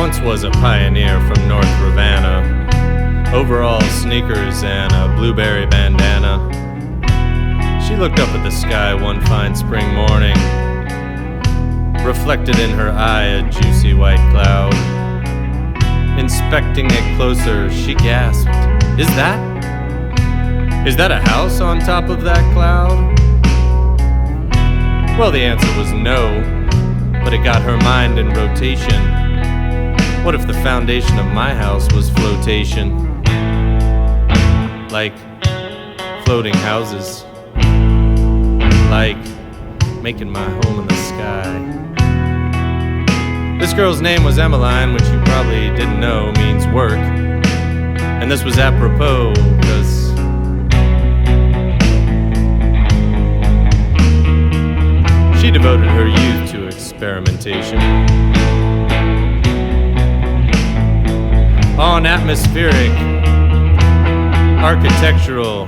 once was a pioneer from North Ravenna, overall sneakers and a blueberry bandana. She looked up at the sky one fine spring morning. Reflected in her eye a juicy white cloud. Inspecting it closer, she gasped, Is that a house on top of that cloud? Well, the answer was no, but it got her mind in rotation. What if the foundation of my house was flotation? Like floating houses. Like making my home in the sky. This girl's name was Emmeline, which you probably didn't know means work. And this was apropos, because she devoted her youth to experimentation. On atmospheric, architectural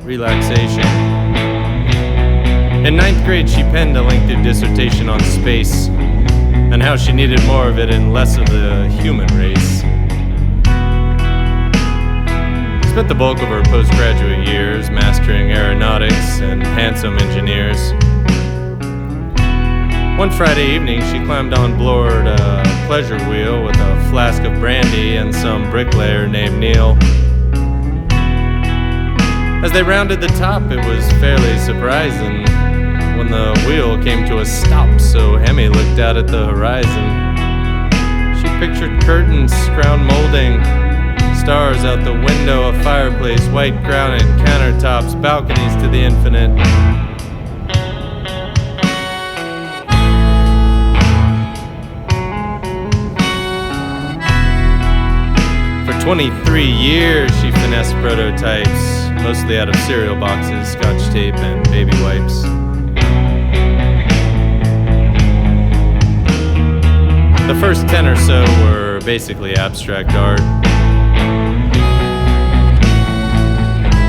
relaxation. In 9th grade, she penned a lengthy dissertation on space and how she needed more of it and less of the human race. Spent the bulk of her postgraduate years mastering aeronautics and handsome engineers. One Friday evening, she climbed on board a pleasure wheel with a flask of brandy and some bricklayer named Neil. As they rounded the top, it was fairly surprising when the wheel came to a stop, so Emmy looked out at the horizon. She pictured curtains, crown molding, stars out the window, a fireplace, white granite countertops, balconies to the infinite. For 23 years, she finessed prototypes, mostly out of cereal boxes, scotch tape, and baby wipes. The first 10 or so were basically abstract art.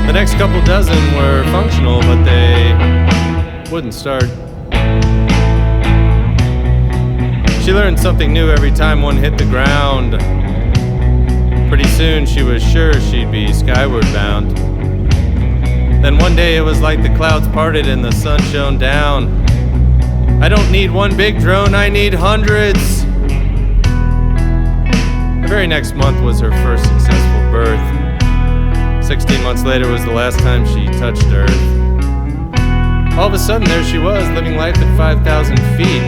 The next couple dozen were functional, but they wouldn't start. She learned something new every time one hit the ground. Pretty soon she was sure she'd be skyward bound. Then one day it was like the clouds parted and the sun shone down. I don't need one big drone, I need hundreds. The very next month was her first successful birth. 16 months later was the last time she touched Earth. All of a sudden, there she was, living life at 5,000 feet.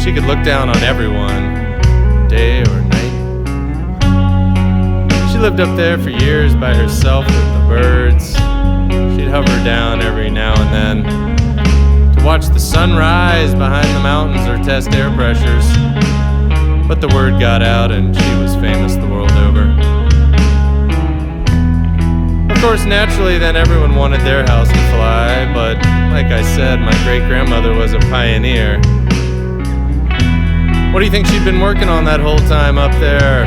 She could look down on everyone, day or night. She lived up there for years by herself with the birds. She'd hover down every now and then to watch the sun rise behind the mountains or test air pressures. But the word got out and she was famous the world over. Of course, naturally, then everyone wanted their house to fly, but like I said, my great-grandmother was a pioneer. What do you think she'd been working on that whole time up there?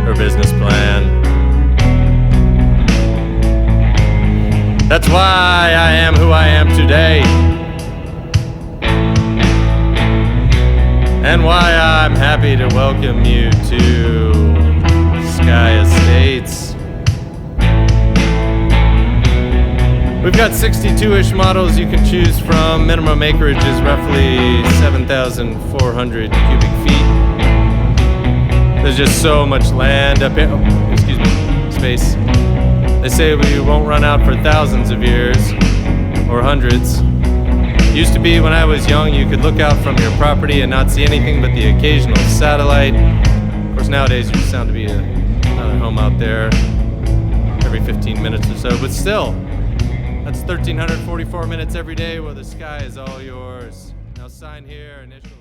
Her business plan. That's why I am who I am today. And why I'm happy to welcome you to Sky Estates. We've got 62-ish models you can choose from. Minimum acreage is roughly 7,400 cubic feet. There's just so much land up here. Space. They say we won't run out for thousands of years, or hundreds. Used to be when I was young, you could look out from your property and not see anything but the occasional satellite. Of course, nowadays you're sound to be another home out there every 15 minutes or so, but still, that's 1,344 minutes every day where the sky is all yours. Now sign here, initial